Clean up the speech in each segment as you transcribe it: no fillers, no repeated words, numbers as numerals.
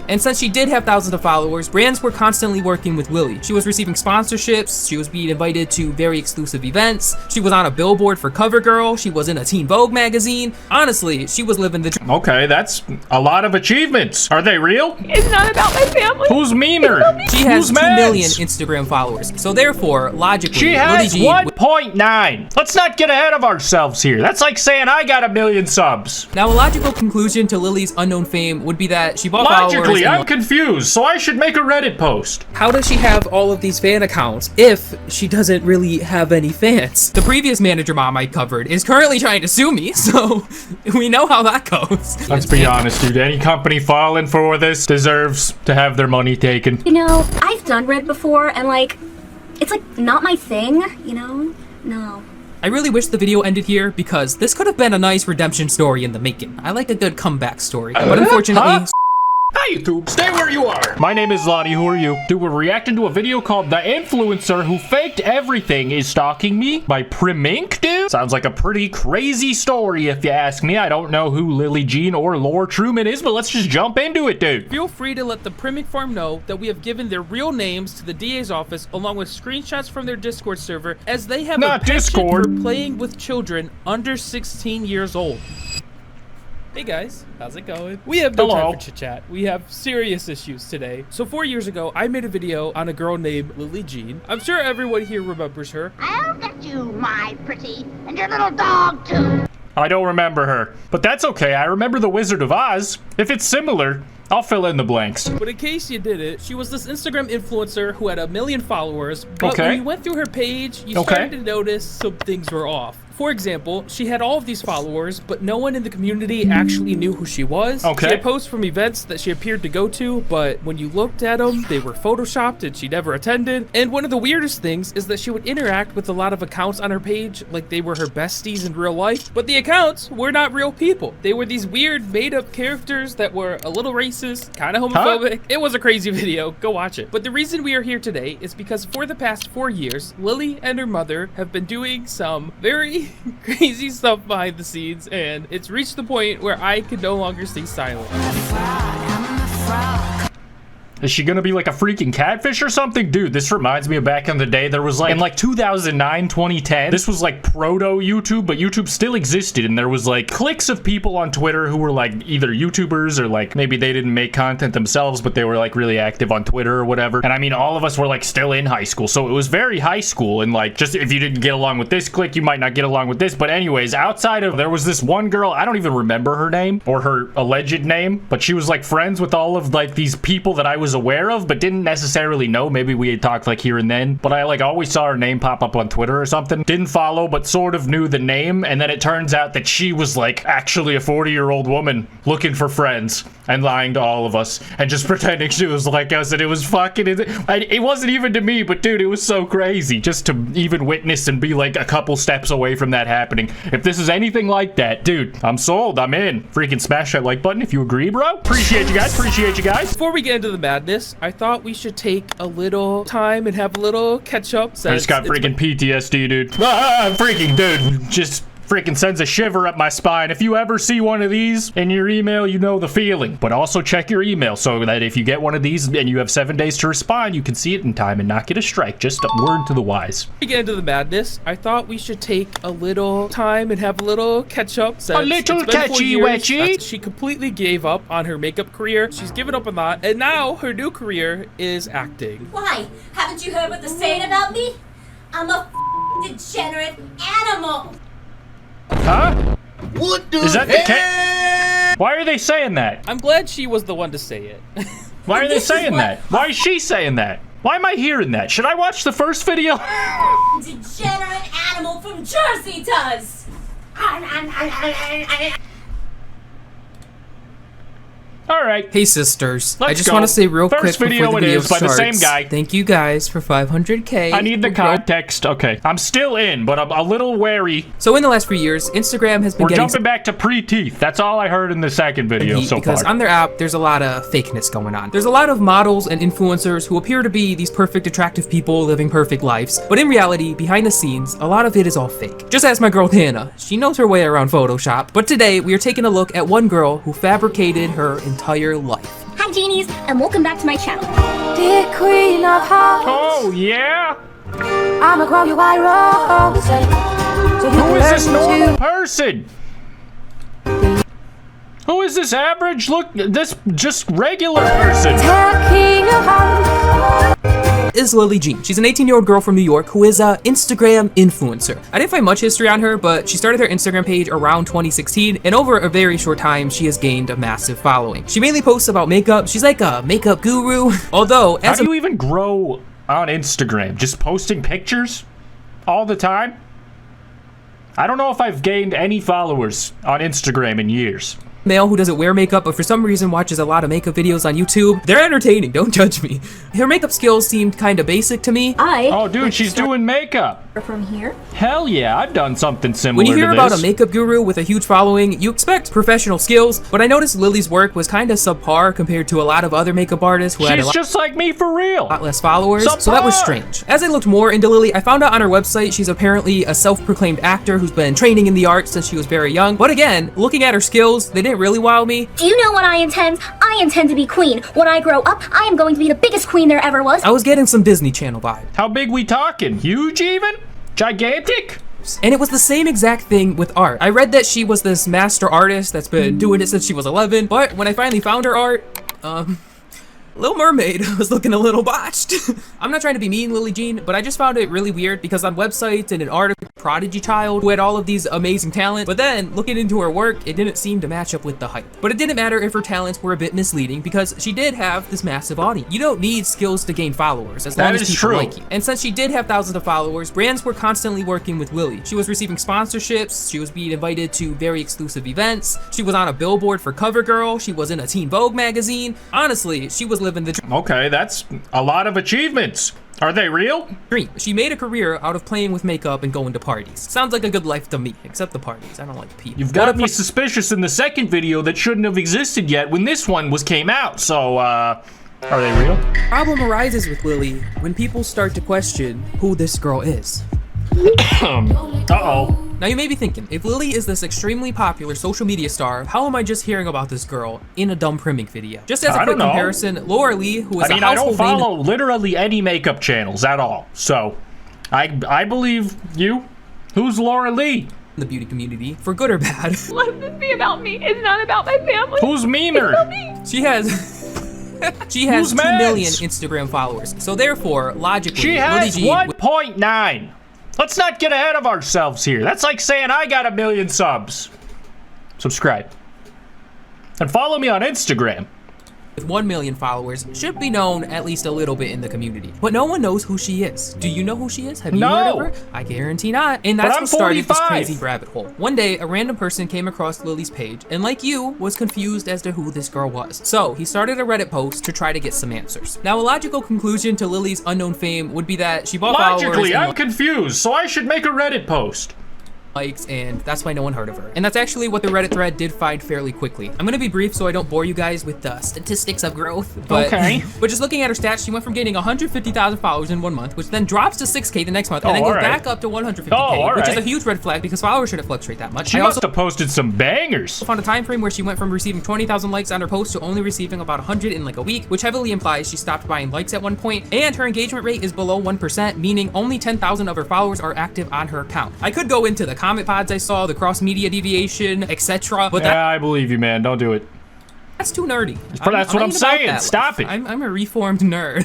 And since she did have thousands of followers, brands were constantly working with Lily. She was receiving sponsorships, she was being invited to very exclusive events, she was on a billboard for CoverGirl, she was in a Teen Vogue magazine. Honestly, she was living the dream. Okay, that's a lot of achievements. Are they real? It's not about my family. Who's meaner? She has 2 Who's million meds? Instagram followers, so therefore, logically, She has Lily Jean 1.9. Let's not get ahead of ourselves here. That's like saying I got 1 million subs. Now, a logical conclusion to Lily's unknown fame would be that she bought Logically, followers. I'm confused, so I should make a Reddit post. How does she have all of these fan accounts if she doesn't really have any fans? The previous manager mom I covered is currently trying to sue me, so we know how that goes. Let's be honest, dude. Any company falling for this deserves to have their money taken. You know, I've done Red before, and like, it's like not my thing, you know? No. I really wish the video ended here because this could have been a nice redemption story in the making. I like a good comeback story, but unfortunately... Hi YouTube, stay where you are. My name is Lonnie, who are you? Dude, we're reacting to a video called The Influencer Who Faked Everything Is Stalking Me by Primink, dude. Sounds like a pretty crazy story if you ask me. I don't know who Lily Jean or Lore Truman is, but let's just jump into it, dude. Feel free to let the Primink farm know that we have given their real names to the DA's office along with screenshots from their Discord server as they have Not a penchant Discord. for playing with children under 16 years old. Hey guys, how's it going? We have no time for chit chat. We have serious issues today. So 4 years ago, I made a video on a girl named Lily Jean. I'm sure everyone here remembers her. I'll get you, my pretty, and your little dog too. I don't remember her, but that's okay. I remember The Wizard of Oz. If it's similar, I'll fill in the blanks. But in case you did it, she was this Instagram influencer who had 1 million followers. But when you went through her page, you started to notice some things were off. For example, she had all of these followers, but no one in the community actually knew who she was. She had posts from events that she appeared to go to, but when you looked at them, they were photoshopped and she never attended. And one of the weirdest things is that she would interact with a lot of accounts on her page like they were her besties in real life, but the accounts were not real people. They were these weird made-up characters that were a little racist, kind of homophobic. It was a crazy video. Go watch it. But the reason we are here today is because for the past 4 years, Lily and her mother have been doing some very crazy stuff behind the scenes, and it's reached the point where I can no longer stay silent. Is she gonna be like a freaking catfish or something? Dude, this reminds me of back in the day. There was like, in like 2009, 2010, this was like proto YouTube, but YouTube still existed. And there was like cliques of people on Twitter who were like either YouTubers or like maybe they didn't make content themselves, but they were like really active on Twitter or whatever. And I mean, all of us were like still in high school. So it was very high school. And like, just if you didn't get along with this clique, you might not get along with this. But anyways, outside of, there was this one girl, I don't even remember her name or her alleged name, but she was like friends with all of like these people that I was aware of but didn't necessarily know. Maybe we had talked like here and then, but I like always saw her name pop up on Twitter or something. Didn't follow, but sort of knew the name. And then it turns out that she was like actually a 40-year-old woman looking for friends and lying to all of us and just pretending she was like us. And it was fucking, it wasn't even to me, but dude, it was so crazy just to even witness and be like a couple steps away from that happening. If this is anything like that, dude, I'm sold. I'm in. Freaking smash that like button if you agree, bro. Appreciate you guys. Appreciate you guys. Before we get into the madness, I thought we should take a little time and have a little catch up. I just got freaking PTSD, dude. Freaking dude, just freaking sends a shiver up my spine. If you ever see one of these in your email, you know the feeling. But also check your email so that if you get one of these and you have 7 days to respond, you can see it in time and not get a strike. Just a word to the wise. To get into the madness, I thought we should take a little time and have a little catch up. A little catchy wetchy. She completely gave up on her makeup career. She's given up on that, and now her new career is acting. Why? Haven't you heard what they're saying about me? I'm a degenerate animal. Huh? What the Is that the case? Why are they saying that? I'm glad she was the one to say it. Why are they saying that? Why is she saying that? Why am I hearing that? Should I watch the first video? Degenerate animal from Jersey does. All right. Hey sisters, I just go. want to say real quick First before video the it video is by the starts, same guy. thank you guys for 500K. I need the context. Okay. I'm still in, but I'm a little wary. So in the last few years, Instagram has been We're getting jumping back to pre-teeth. That's all I heard in the second video so because far. on their app, there's a lot of fakeness going on. There's a lot of models and influencers who appear to be these perfect, attractive people living perfect lives. But in reality, behind the scenes, a lot of it is all fake. Just ask my girl Hannah. She knows her way around Photoshop. But today, we are taking a look at one girl who fabricated her entire life. Hi genies, and welcome back to my channel. Dear Queen of Hearts, Oh, yeah? I'ma grow you white rose. So Who is this normal person? Who is this average this just regular person? King of Hearts. Is Lily Jean. She's an 18-year-old girl from New York who is a Instagram influencer. I didn't find much history on her, but she started her Instagram page around 2016, and over a very short time, she has gained a massive following. She mainly posts about makeup. She's like a makeup guru. Although, How do you even grow on Instagram? Just posting pictures all the time? I don't know if I've gained any followers on Instagram in years. Male who doesn't wear makeup but for some reason watches a lot of makeup videos on YouTube. They're entertaining, don't judge me. Her makeup skills seemed kind of basic to me. Oh dude, she's doing makeup. From here. Hell yeah, I've done something similar When you hear to about this. a makeup guru with a huge following, you expect professional skills, but I noticed Lily's work was kind of subpar compared to a lot of other makeup artists who had a She's just like me for real. lot less followers, so that was strange. As I looked more into Lily, I found out on her website she's apparently a self-proclaimed actor who's been training in the arts since she was very young. But again, looking at her skills, they didn't really wow me. Do you know what I intend? I intend to be queen. When I grow up, I am going to be the biggest queen there ever was. I was getting some Disney Channel vibe. How big we talking? Huge even? Gigantic? And it was the same exact thing with art. I read that she was this master artist that's been doing it since she was 11, but when I finally found her art, Little Mermaid was looking a little botched. I'm not trying to be mean, Lily Jean, but I just found it really weird because on websites and an article, prodigy child who had all of these amazing talent, but then looking into her work, it didn't seem to match up with the hype. But it didn't matter if her talents were a bit misleading because she did have this massive audience. You don't need skills to gain followers as long as people like you. And since she did have thousands of followers, brands were constantly working with Lily. She was receiving sponsorships, she was being invited to very exclusive events, she was on a billboard for CoverGirl, she was in a Teen Vogue magazine. Honestly, she was living the dream. Okay, that's a lot of achievements. Are they real? She made a career out of playing with makeup and going to parties. Sounds like a good life to me, except the parties. I don't like people. You've got me suspicious in the second video that shouldn't have existed yet when this one came out, so, are they real? Problem arises with Lily when people start to question who this girl is. Uh-oh. Now you may be thinking, if Lily is this extremely popular social media star, how am I just hearing about this girl in a dumb primming video? Just as a quick comparison, Laura Lee, who is a household I don't follow literally any makeup channels at all, so I believe you. Who's Laura Lee? in the beauty community, for good or bad. Let this be about me. It's not about my family. Who's meaner? She has 2 million Instagram followers, so therefore, logically, she has 1.9. Let's not get ahead of ourselves here. That's like saying I got 1 million subs. Subscribe. And follow me on Instagram. With 1 million followers, should be known at least a little bit in the community. But no one knows who she is. Do you know who she is? Have you heard of her? I guarantee not. And that's what started this crazy rabbit hole. One day, a random person came across Lily's page, and like you, was confused as to who this girl was. So, he started a Reddit post to try to get some answers. Now, a logical conclusion to Lily's unknown fame would be that she bought followers. Logically, I'm confused, so I should make a Reddit post. Likes, and that's why no one heard of her. And that's actually what the Reddit thread did find fairly quickly. I'm gonna be brief so I don't bore you guys with the statistics of growth, but, but just looking at her stats, she went from gaining 150,000 followers in 1 month, which then drops to 6K the next month, and then goes back up to 150K, which is a huge red flag because followers shouldn't fluctuate that much. She must have posted some bangers. I found a time frame where she went from receiving 20,000 likes on her post to only receiving about 100 in like a week, which heavily implies she stopped buying likes at one point, and her engagement rate is below 1%, meaning only 10,000 of her followers are active on her account. I could go into the comment pods I saw, the cross-media deviation, etc. But yeah, I believe you, man. Don't do it. That's too nerdy. That's what I'm saying. Stop it. I'm a reformed nerd.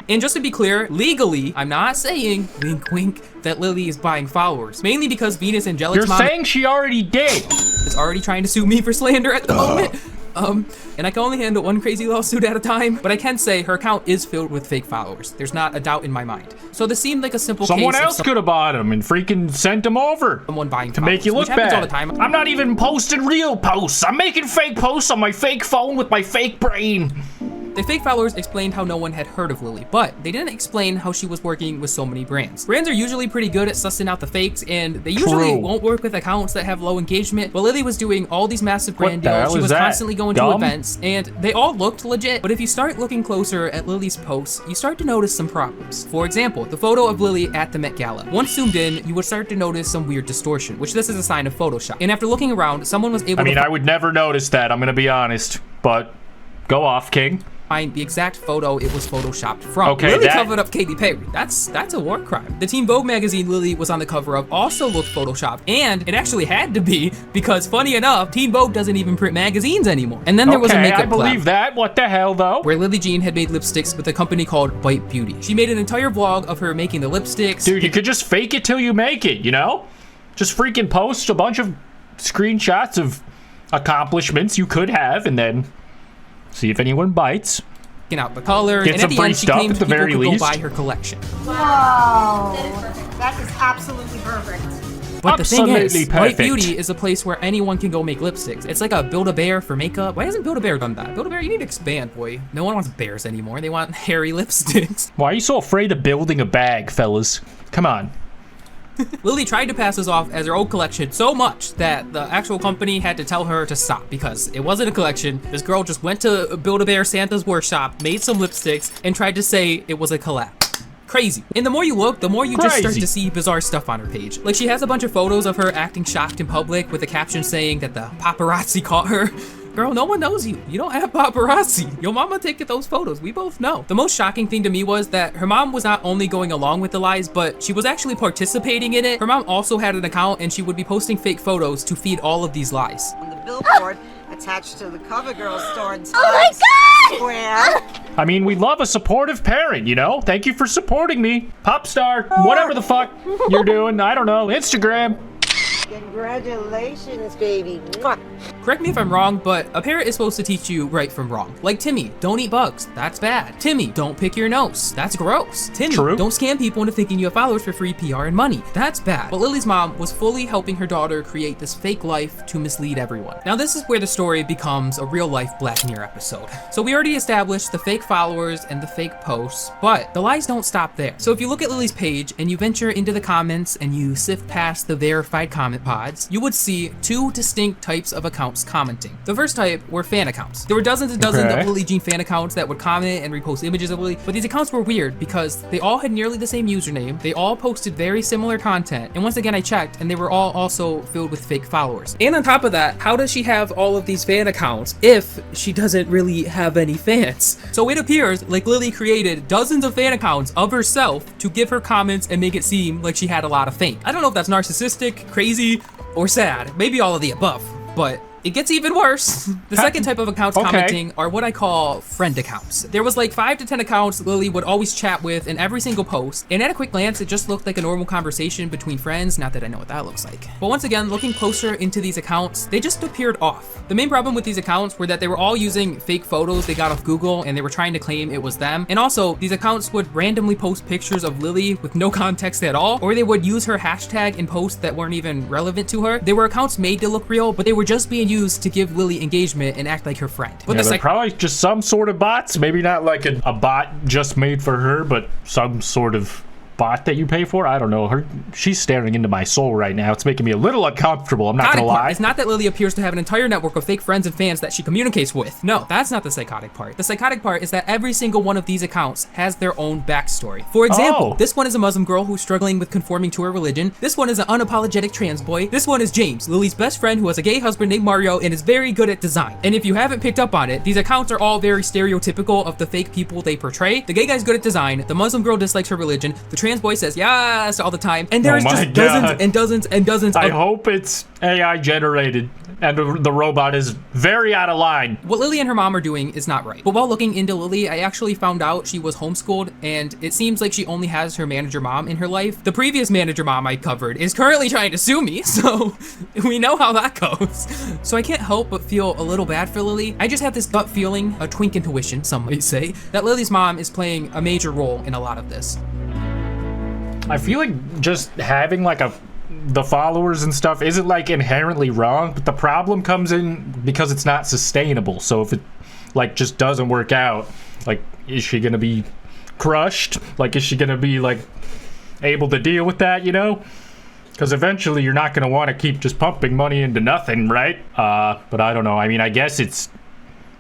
And just to be clear, legally, I'm not saying, wink wink, that Lily is buying followers. Mainly because Venus Angelic's mom... You're saying she already did. ...is already trying to sue me for slander at the moment. And I can only handle one crazy lawsuit at a time, but I can say her account is filled with fake followers. There's not a doubt in my mind. So this seemed like a simple case. Someone else could have bought them and freaking sent them over. Someone buying to make you look bad. All the time. I'm not even posting real posts. I'm making fake posts on my fake phone with my fake brain. The fake followers explained how no one had heard of Lily, but they didn't explain how she was working with so many brands. Brands are usually pretty good at sussing out the fakes, and they usually won't work with accounts that have low engagement, but Lily was doing all these massive brand deals. She was constantly going to events, and they all looked legit, but if you start looking closer at Lily's posts, you start to notice some problems. For example, the photo of Lily at the Met Gala. Once zoomed in, you would start to notice some weird distortion, which this is a sign of Photoshop. And after looking around, someone was able to... I would never notice that, I'm gonna be honest, but... Go off, King. Find the exact photo it was photoshopped from. Okay, Lily covered up Katy Perry. That's a war crime. The Teen Vogue magazine Lily was on the cover of also looked photoshopped, and it actually had to be because, funny enough, Teen Vogue doesn't even print magazines anymore. And then there was a makeup I believe collab, that. What the hell, though? where Lily Jean had made lipsticks with a company called Bite Beauty. She made an entire vlog of her making the lipsticks. Dude, you could just fake it till you make it, you know? Just freaking post a bunch of screenshots of accomplishments you could have, and then see if anyone bites. Out the color, Get and some at the free end, she stuff claimed at the people very could least. go buy her collection. Wow. That is absolutely perfect. But the thing Absolutely is, Bite perfect. Beauty is a place where anyone can go make lipsticks. It's like a Build-A-Bear for makeup. Why hasn't Build-A-Bear done that? Build-A-Bear, you need to expand, boy. No one wants bears anymore. They want hairy lipsticks. Why are you so afraid of building a bag, fellas? Come on. Lily tried to pass this off as her old collection so much that the actual company had to tell her to stop because it wasn't a collection. This girl just went to Build-A-Bear Santa's workshop, made some lipsticks, and tried to say it was a collab. Crazy. And the more you look, the more you just start to see bizarre stuff on her page. Like, she has a bunch of photos of her acting shocked in public with a caption saying that the paparazzi caught her. Girl, no one knows you. You don't have paparazzi. Your mama taking those photos. We both know. The most shocking thing to me was that her mom was not only going along with the lies, but she was actually participating in it. Her mom also had an account, and she would be posting fake photos to feed all of these lies. On the billboard attached to the CoverGirl store in Oh my Square. I mean, we love a supportive parent, you know? Thank you for supporting me. Pop star, whatever the fuck you're doing. I don't know. Instagram. Congratulations, baby. Mwah. Correct me if I'm wrong, but a parent is supposed to teach you right from wrong. Like Timmy, don't eat bugs. That's bad. Timmy, don't pick your nose. That's gross. Timmy, True. don't scam people into thinking you have followers for free PR and money. That's bad. But Lily's mom was fully helping her daughter create this fake life to mislead everyone. Now this is where the story becomes a real life Black Mirror episode. So we already established the fake followers and the fake posts, but the lies don't stop there. So if you look at Lily's page and you venture into the comments and you sift past the verified comment pods, you would see two distinct types of accounts commenting. The first type were fan accounts. There were dozens and dozens of Lily Jean fan accounts that would comment and repost images of Lily, but these accounts were weird because they all had nearly the same username, they all posted very similar content, and once again I checked and they were all also filled with fake followers. And on top of that, how does she have all of these fan accounts if she doesn't really have any fans? So it appears like Lily created dozens of fan accounts of herself to give her comments and make it seem like she had a lot of fame. I don't know if that's narcissistic, crazy, or sad. Maybe all of the above, but it gets even worse. The second type of accounts commenting are what I call friend accounts. There was like 5 to 10 accounts Lily would always chat with in every single post, and at a quick glance, it just looked like a normal conversation between friends, not that I know what that looks like. But once again, looking closer into these accounts, they just appeared off. The main problem with these accounts were that they were all using fake photos they got off Google, and they were trying to claim it was them. And also, these accounts would randomly post pictures of Lily with no context at all, or they would use her hashtag in posts that weren't even relevant to her. They were accounts made to look real, but they were just being used to give Lily engagement and act like her friend. But they're probably just some sort of bots. Maybe not like a bot just made for her, but some sort of bot that you pay for. I don't know. She's staring into my soul right now. It's making me a little uncomfortable. I'm not gonna lie. It's not that Lily appears to have an entire network of fake friends and fans that she communicates with. No, that's not the psychotic part. The psychotic part is that every single one of these accounts has their own backstory. For example, this one is a Muslim girl who's struggling with conforming to her religion. This one is an unapologetic trans boy. This one is James, Lily's best friend who has a gay husband named Mario and is very good at design. And if you haven't picked up on it, these accounts are all very stereotypical of the fake people they portray. The gay guy's good at design, the Muslim girl dislikes her religion, the trans boy says yes all the time, and there's just dozens and dozens and dozens I hope it's AI generated and the robot is very out of line. What Lily and her mom are doing is not right. But while looking into Lily, I actually found out she was homeschooled, and it seems like she only has her manager mom in her life. The previous manager mom I covered is currently trying to sue me, so we know how that goes. So I can't help but feel a little bad for Lily. I just have this gut feeling, a twink intuition, some might say, that Lily's mom is playing a major role in a lot of this. I feel like just having like the followers and stuff isn't like inherently wrong, but the problem comes in because it's not sustainable. So if it like just doesn't work out, like is she gonna be crushed? Like is she gonna be like able to deal with that, you know? Because eventually you're not gonna want to keep just pumping money into nothing, right? But I don't know. I mean, I guess it's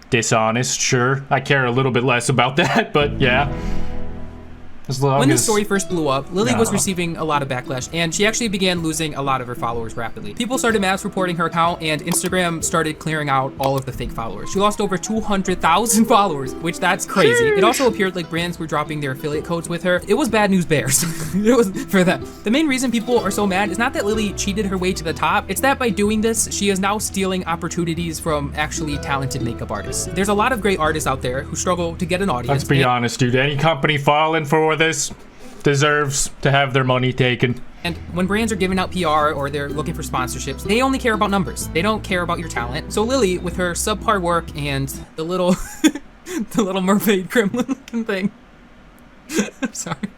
dishonest, sure. I care a little bit less about that, but yeah. When the story first blew up, Lily was receiving a lot of backlash, and she actually began losing a lot of her followers rapidly. People started mass reporting her account, and Instagram started clearing out all of the fake followers. She lost over 200,000 followers, which that's crazy. It also appeared like brands were dropping their affiliate codes with her. It was bad news bears. It was for them. The main reason people are so mad is not that Lily cheated her way to the top, it's that by doing this, she is now stealing opportunities from actually talented makeup artists. There's a lot of great artists out there who struggle to get an audience. Let's be honest, dude. Any company falling for this deserves to have their money taken. And when brands are giving out PR or they're looking for sponsorships, they only care about numbers. They don't care about your talent. So Lily, with her subpar work and the little the little mermaid gremlin looking thing. I'm sorry.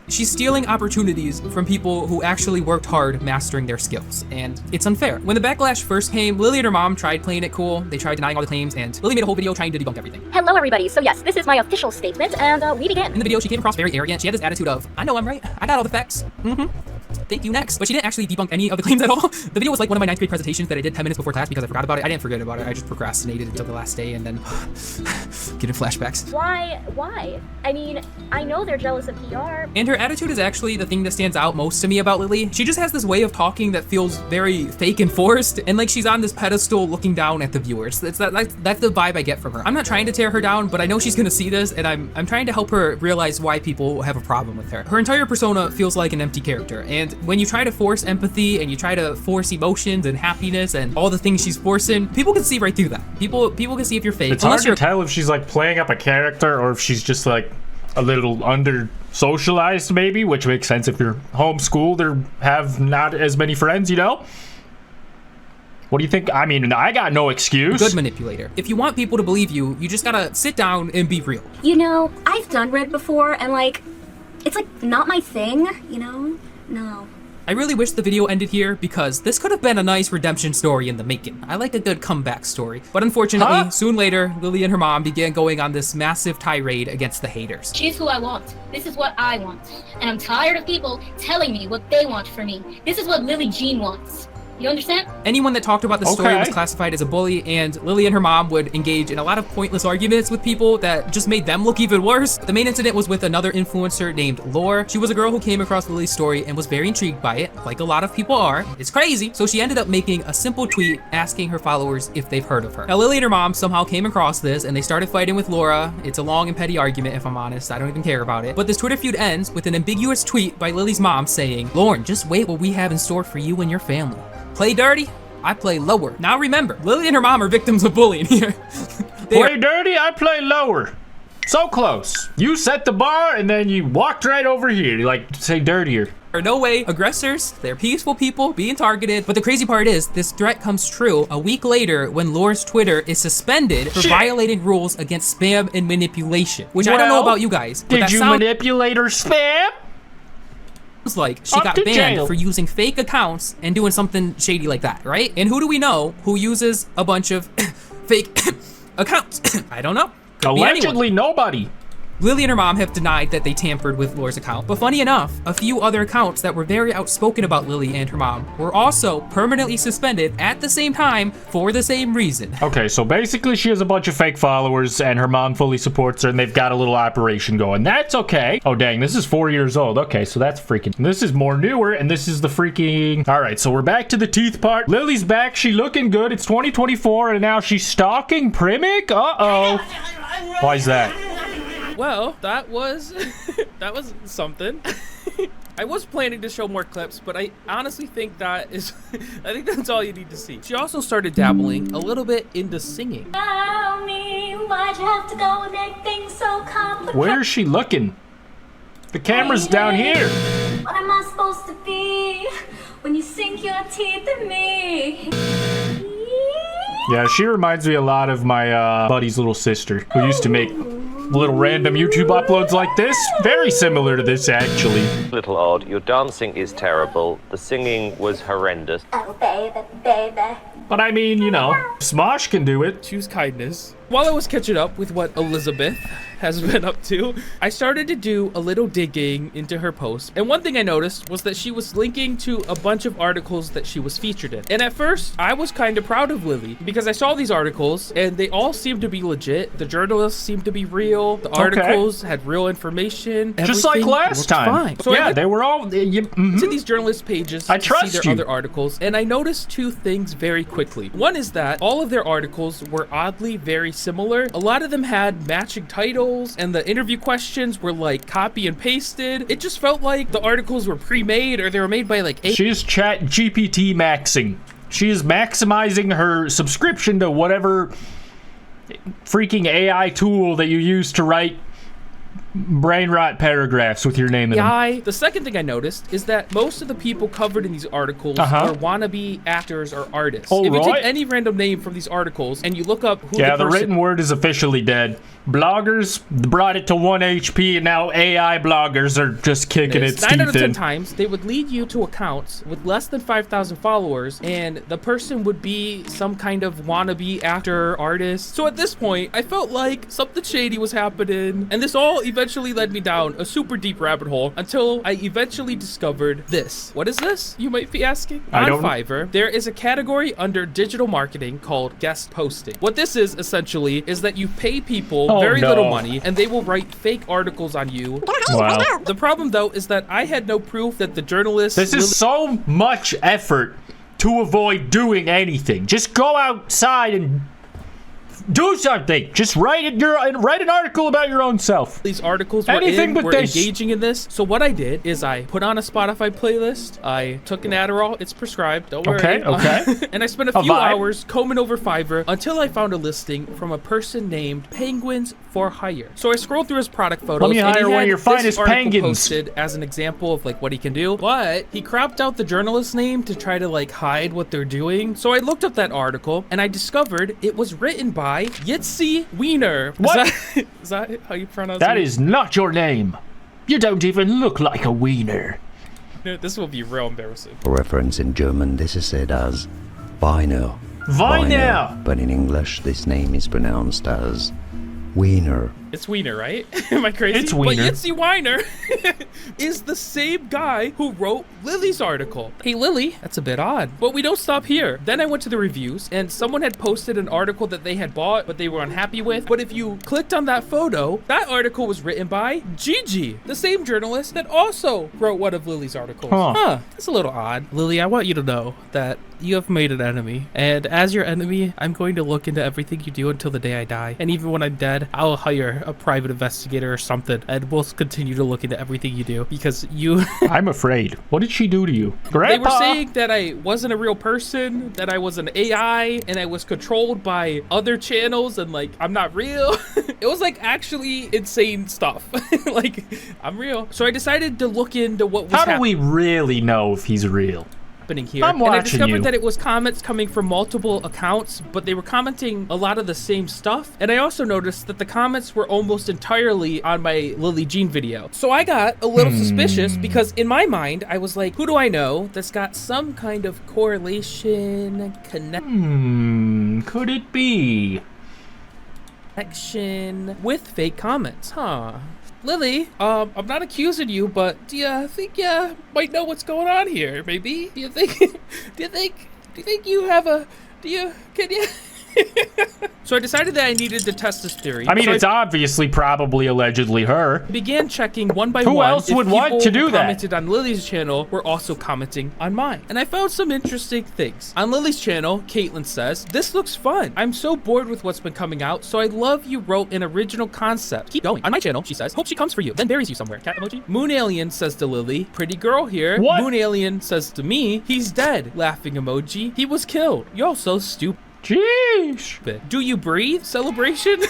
She's stealing opportunities from people who actually worked hard mastering their skills, and it's unfair. When the backlash first came, Lily and her mom tried playing it cool. They tried denying all the claims, and Lily made a whole video trying to debunk everything. Hello everybody, so yes, this is my official statement, and we begin. In the video, she came across very arrogant. She had this attitude of, I know I'm right, I got all the facts. Thank you, next. But she didn't actually debunk any of the claims at all. The video was like one of my 9th grade presentations that I did 10 minutes before class because I forgot about it. I didn't forget about it, I just procrastinated until the last day and then getting flashbacks. Why? I mean, I know they're jealous of PR. And her attitude is actually the thing that stands out most to me about Lily. She just has this way of talking that feels very fake and forced, and like she's on this pedestal looking down at the viewers. That's the vibe I get from her. I'm not trying to tear her down, but I know she's gonna see this, and I'm trying to help her realize why people have a problem with her. Her entire persona feels like an empty character, and when you try to force empathy and you try to force emotions and happiness and all the things she's forcing, people can see right through that. People can see if you're fake. It's hard to tell if she's like playing up a character or if she's just like a little under socialized maybe, which makes sense if you're homeschooled or have not as many friends, you know? What do you think? I mean, I got no excuse. Good manipulator. If you want people to believe you, you just gotta sit down and be real. You know, I've done red before, and like, it's like not my thing, you know? No. I really wish the video ended here because this could have been a nice redemption story in the making. I like a good comeback story. But unfortunately, soon later, Lily and her mom began going on this massive tirade against the haters. She's who I want. This is what I want. And I'm tired of people telling me what they want for me. This is what Lily Jean wants. You understand? Anyone that talked about the story was classified as a bully, and Lily and her mom would engage in a lot of pointless arguments with people that just made them look even worse. The main incident was with another influencer named Lore. She was a girl who came across Lily's story and was very intrigued by it, like a lot of people are. It's crazy. So she ended up making a simple tweet asking her followers if they've heard of her. Now Lily and her mom somehow came across this and they started fighting with Laura. It's a long and petty argument, if I'm honest. I don't even care about it. But this Twitter feud ends with an ambiguous tweet by Lily's mom saying, "Lauren, just wait what we have in store for you and your family. Play dirty, I play lower." Now remember, Lily and her mom are victims of bullying here. Play dirty, I play lower. So close. You set the bar and then you walked right over here. You like say dirtier. Are no way aggressors. They're peaceful people being targeted. But the crazy part is this threat comes true a week later when Laura's Twitter is suspended for violating rules against spam and manipulation. Which I don't know about you guys. Did you manipulate her spam? It's like she got banned for using fake accounts and doing something shady like that, right? And who do we know who uses a bunch of fake accounts? I don't know. Allegedly nobody. Lily and her mom have denied that they tampered with Laura's account, but funny enough, a few other accounts that were very outspoken about Lily and her mom were also permanently suspended at the same time for the same reason. Okay, so basically she has a bunch of fake followers and her mom fully supports her and they've got a little operation going. That's okay. Oh dang, this is 4 years old. Okay, so that's freaking... This is more newer and this is the freaking... Alright, so we're back to the teeth part. Lily's back, she looking good. It's 2024 and now she's stalking Primic? Uh-oh. Why is that? Well, that was that was something. I was planning to show more clips, but I honestly think I think that's all you need to see. She also started dabbling a little bit into singing. Tell me, why'd you have to go and make things so complicated? Where is she looking? The camera's down here. What am I supposed to be when you sink your teeth in me? Yeah, she reminds me a lot of my buddy's little sister who used to make little random YouTube uploads like this. Very similar to this, actually. Little odd. Your dancing is terrible. The singing was horrendous. Oh, baby, baby. But I mean, you know, Smosh can do it. Choose kindness. While I was catching up with what Elizabeth has been up to, I started to do a little digging into her posts. And one thing I noticed was that she was linking to a bunch of articles that she was featured in. And at first, I was kind of proud of Lily because I saw these articles and they all seemed to be legit. The journalists seemed to be real. The articles had real information. Just like last time. Fine. So yeah, they were all... to these journalist pages I to trust see their other articles. And I noticed two things very quickly. One is that all of their articles were oddly very similar. A lot of them had matching titles and the interview questions were like copy and pasted. It just felt like the articles were pre-made or they were made by like... She's chat GPT maxing. She is maximizing her subscription to whatever freaking AI tool that you use to write brain rot paragraphs with your name in them. The second thing I noticed is that most of the people covered in these articles are wannabe actors or artists. If you take any random name from these articles and you look up who the written word is officially dead. Bloggers brought it to 1 HP and now AI bloggers are just kicking its teeth in. 9 out of 10 times, they would lead you to accounts with less than 5,000 followers and the person would be some kind of wannabe actor, artist. So at this point, I felt like something shady was happening and this all eventually led me down a super deep rabbit hole until I eventually discovered this. What is this, you might be asking? On Fiverr, there is a category under digital marketing called guest posting. What this is essentially is that you pay people very little money and they will write fake articles on you. Wow. The problem though is that I had no proof that the journalists... This is so much effort to avoid doing anything. Just go outside and do something. Just write an article about your own self. These articles were engaging in this. So what I did is I put on a Spotify playlist. I took an Adderall. It's prescribed. Don't worry. Okay. And I spent a few hours combing over Fiverr until I found a listing from a person named Penguins for Hire. So I scrolled through his product photos. Let me hire one of your finest penguins. Posted as an example of like what he can do, but he cropped out the journalist's name to try to like hide what they're doing. So I looked up that article and I discovered it was written by Yitzy Wiener. What? Is that how you pronounce it? That is not your name. You don't even look like a wiener. No, this will be real embarrassing. For reference, in German, this is said as Wiener. Wiener. But in English, this name is pronounced as Wiener. It's Wiener, right? Am I crazy? It's Wiener. But Yitzy Wiener is the same guy who wrote Lily's article. Hey, Lily, that's a bit odd. But we don't stop here. Then I went to the reviews and someone had posted an article that they had bought, but they were unhappy with. But if you clicked on that photo, that article was written by Gigi, the same journalist that also wrote one of Lily's articles. That's a little odd. Lily, I want you to know that you have made an enemy. And as your enemy, I'm going to look into everything you do until the day I die. And even when I'm dead, I'll hire a private investigator or something and we'll continue to look into everything you do because you... I'm afraid. What did she do to you? Grandpa? They were saying that I wasn't a real person, that I was an AI and I was controlled by other channels and like, I'm not real. It was like actually insane stuff. Like, I'm real. So I decided to look into what was happening. How do we really know if he's real? Here. I'm and I watching discovered that it was comments coming from multiple accounts, but they were commenting a lot of the same stuff. And I also noticed that the comments were almost entirely on my Lily Jean video. So I got a little suspicious because in my mind, I was like, who do I know that's got some kind of correlation, connection? Could it be? Connection with fake comments, huh? Lily, I'm not accusing you, but do you think you might know what's going on here? Maybe? Do you think you have a? Can you? So I decided that I needed to test this theory. I mean, it's obviously probably allegedly her. I began checking one by one. Who else would want to do that? Commented on Lily's channel were also commenting on mine. And I found some interesting things. On Lily's channel, Caitlin says, "This looks fun. I'm so bored with what's been coming out, so I love you wrote an original concept. Keep going." On my channel, she says, "Hope she comes for you, then buries you somewhere." Cat emoji. Moon Alien says to Lily, "Pretty girl here." What? Moon Alien says to me, "He's dead." Laughing emoji. "He was killed. You're so stupid." Jeez. Do you breathe? Celebration.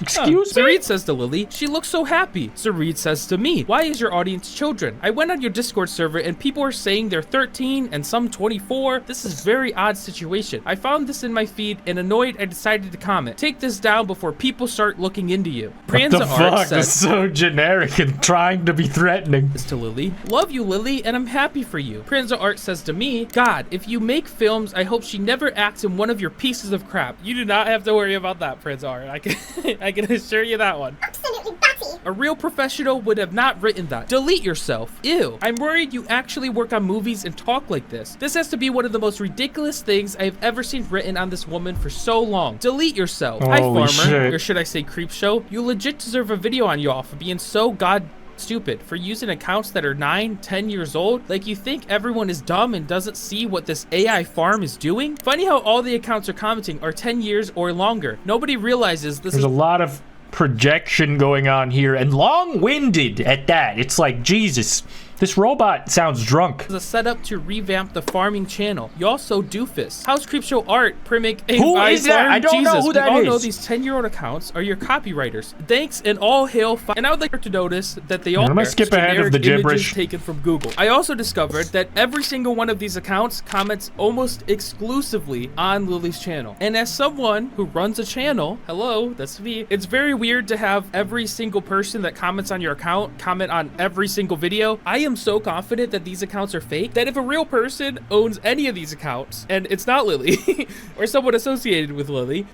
Excuse me? Zareed says to Lily, she looks so happy. Zareed says to me, why is your audience children? I went on your Discord server and people are saying they're 13 and some 24. This is a very odd situation. I found this in my feed and annoyed I decided to comment. Take this down before people start looking into you. What the fuck? That's so generic and trying to be threatening. To Lily, love you, Lily, and I'm happy for you. Pranza Art says to me, God, if you make films, I hope she never acts in one of your pieces of crap. You do not have to worry about that, Pranza Art. I can assure you that one. Absolutely batty. A real professional would have not written that. Delete yourself. Ew. I'm worried you actually work on movies and talk like this. This has to be one of the most ridiculous things I've ever seen written on this woman for so long. Delete yourself. Hi, Holy Farmer. shit. Or should I say Creep Show? You legit deserve a video on y'all for being so stupid, for using accounts that are 9-10 years old. Like, you think everyone is dumb and doesn't see what this AI farm is doing? Funny how all the accounts are commenting are 10 years or longer. Nobody realizes this. There's a lot of projection going on here, and long-winded at that. It's like, Jesus, this robot sounds drunk. It's a setup to revamp the farming channel. You also doofus. How's Creepshow Art, Primic, Who is that? I don't know who that is. We all know these 10-year-old accounts are your copywriters. Thanks and all hail. And I would like to notice that they all I'm gonna skip ahead of the gibberish taken from Google. I also discovered that every single one of these accounts comments almost exclusively on Lily's channel. And as someone who runs a channel, hello, that's me, it's very weird to have every single person that comments on your account comment on every single video. I am so confident that these accounts are fake that if a real person owns any of these accounts and it's not Lily or someone associated with Lily,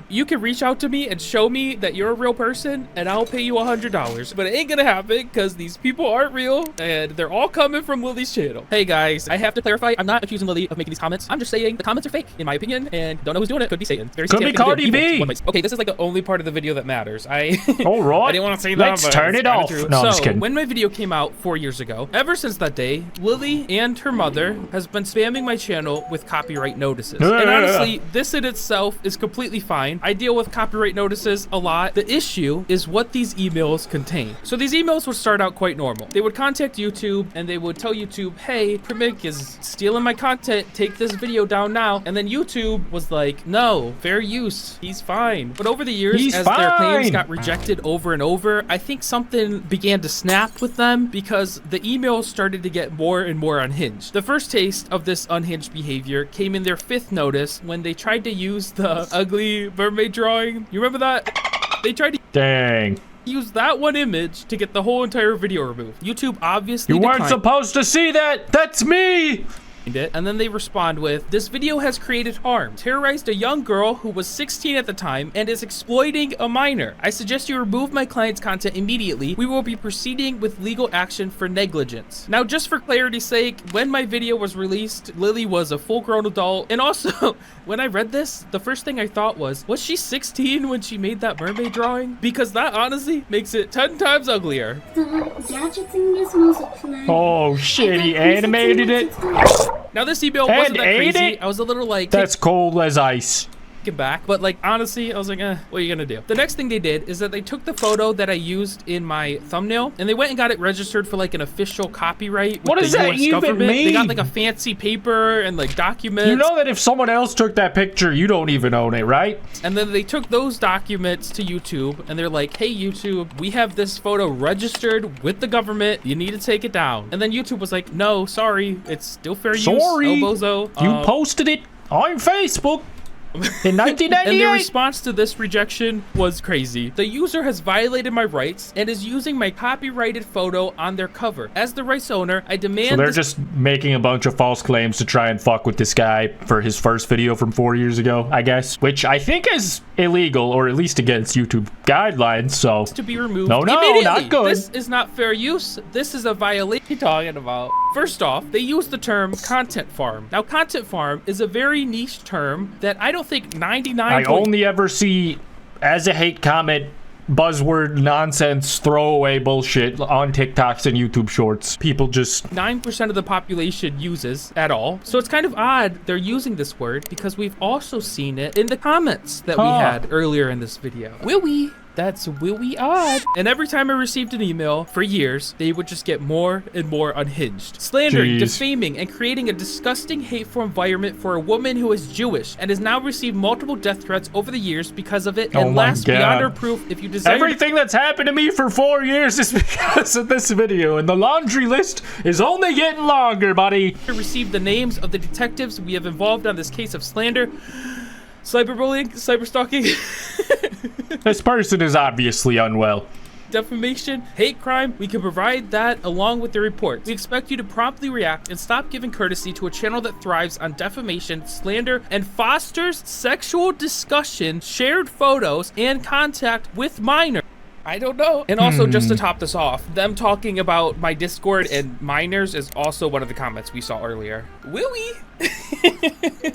you can reach out to me and show me that you're a real person and I'll pay you $100. But it ain't gonna happen because these people aren't real and they're all coming from Lily's channel. Hey guys, I have to clarify, I'm not accusing Lily of making these comments. I'm just saying the comments are fake in my opinion and don't know who's doing it. Could be Satan. Could be Cardi B. Okay, this is like the only part of the video that matters. All right. I didn't want to say that. Let's turn it off. No, I'm just kidding. When my video came out 4 years ago, ever since that day, Lily and her mother has been spamming my channel with copyright notices. And honestly, this in itself is completely fine. I deal with copyright notices a lot. The issue is what these emails contain. So these emails would start out quite normal. They would contact YouTube and they would tell YouTube, hey, Primic is stealing my content. Take this video down now. And then YouTube was like, no, fair use. He's fine. But over the years, as their claims got rejected over and over, I think something began to snap with them because the emails started to get more and more unhinged. The first taste of this unhinged behavior came in their 5th notice when they tried to use the ugly mermaid drawing. You remember that? They tried to use that one image to get the whole entire video removed. YouTube obviously weren't supposed to see that. That's me. It, and then they respond with, this video has created harm, terrorized a young girl who was 16 at the time and is exploiting a minor. I suggest you remove my client's content immediately. We will be proceeding with legal action for negligence. Now, just for clarity's sake, when my video was released, Lily was a full-grown adult. And also, when I read this, the first thing I thought was she 16 when she made that mermaid drawing? Because that honestly makes it 10 times uglier. Oh shit, he animated it. Now this email wasn't that crazy. I was a little like, that's cold as ice. Back, but like honestly, I was like, what are you gonna do? The next thing they did is that they took the photo that I used in my thumbnail and they went and got it registered for like an official copyright with what does that even mean? They got like a fancy paper and like documents. You know that if someone else took that picture, you don't even own it, right? And then they took those documents to YouTube and they're like, hey YouTube, we have this photo registered with the government, you need to take it down. And then YouTube was like, no, sorry, it's still fair use. Sorry, no bozo. You posted it on Facebook in 1998. And their response to this rejection was crazy. The user has violated my rights and is using my copyrighted photo on their cover. As the rights owner, I demand— So they're just making a bunch of false claims to try and fuck with this guy for his first video from 4 years ago, I guess. Which I think is illegal, or at least against YouTube guidelines, so— to be removed no, immediately. Not good. This is not fair use. This is a violation. What are you talking about? First off, they use the term content farm. Now, content farm is a very niche term that I don't think 99— I only ever see as a hate comment buzzword nonsense throwaway bullshit on TikToks and YouTube shorts. People just— 9% of the population uses at all. So it's kind of odd they're using this word because we've also seen it in the comments that we had earlier in this video. Will we? That's really odd. And every time I received an email for years, they would just get more and more unhinged. Slandering, defaming, and creating a disgusting, hateful environment for a woman who is Jewish and has now received multiple death threats over the years because of it. And last, beyond our proof, if you desire... Everything that's happened to me for 4 years is because of this video, and the laundry list is only getting longer, buddy. To receive the names of the detectives we have involved on this case of slander, cyberbullying, cyberstalking. This person is obviously unwell. Defamation, hate crime, we can provide that along with the reports. We expect you to promptly react and stop giving courtesy to a channel that thrives on defamation, slander, and fosters sexual discussion, shared photos, and contact with minors. I don't know. And also, just to top this off, them talking about my Discord and minors is also one of the comments we saw earlier. Willie!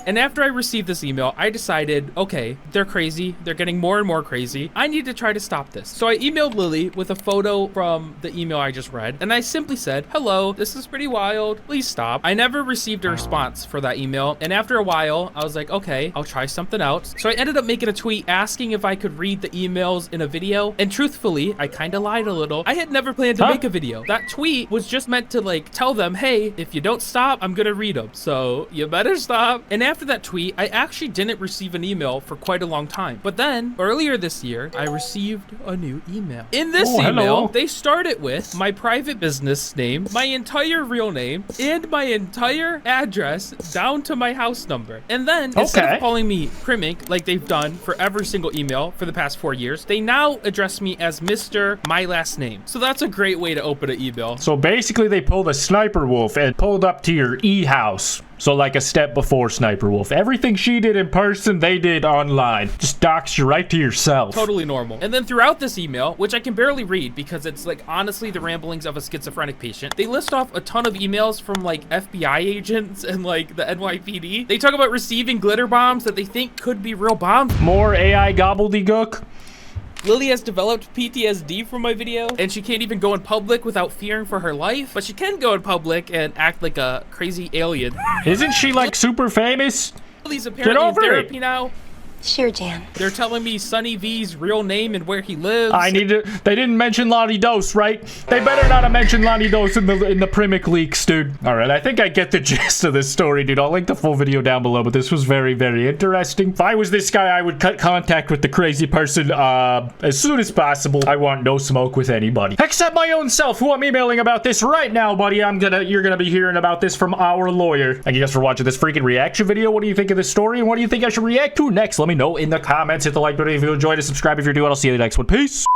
And after I received this email, I decided, okay, they're crazy. They're getting more and more crazy. I need to try to stop this. So I emailed Lily with a photo from the email I just read. And I simply said, hello, this is pretty wild. Please stop. I never received a response for that email. And after a while, I was like, okay, I'll try something else. So I ended up making a tweet asking if I could read the emails in a video. And truthfully, I kind of lied a little. I had never planned to make a video. That tweet was just meant to like tell them, hey, if you don't stop, I'm gonna read them. So you better stop. And after that tweet, I actually didn't receive an email for quite a long time. But then earlier this year, I received a new email. In this email, they started with my private business name, my entire real name, and my entire address down to my house number. And then instead of calling me Crimink like they've done for every single email for the past 4 years, they now address me as Mr. My last name. So that's a great way to open an email. So basically they pulled a Sniper Wolf and pulled up to your e-house. So like a step before Sniper Wolf. Everything she did in person, they did online. Just dox you right to yourself. Totally normal. And then throughout this email, which I can barely read because it's like honestly the ramblings of a schizophrenic patient, they list off a ton of emails from like FBI agents and like the NYPD. They talk about receiving glitter bombs that they think could be real bombs. More AI gobbledygook. Lily has developed PTSD from my video, and she can't even go in public without fearing for her life, but she can go in public and act like a crazy alien. Isn't she like super famous? Lily's apparently in therapy now. Sure, Jan. They're telling me Sunny V's real name and where he lives. I need to. They didn't mention lonniedos, right? They better not have mentioned lonniedos in the Primic leaks, dude. All right, I think I get the gist of this story, dude. I'll link the full video down below, but this was very, very interesting. If I was this guy, I would cut contact with the crazy person as soon as possible. I want no smoke with anybody except my own self, who I'm emailing about this right now, buddy. You're gonna be hearing about this from our lawyer. Thank you guys for watching this freaking reaction video. What do you think of this story, and what do you think I should react to next? Let me know in the comments. Hit the like button if you enjoyed it. Subscribe if you're new, and I'll see you in the next one. Peace.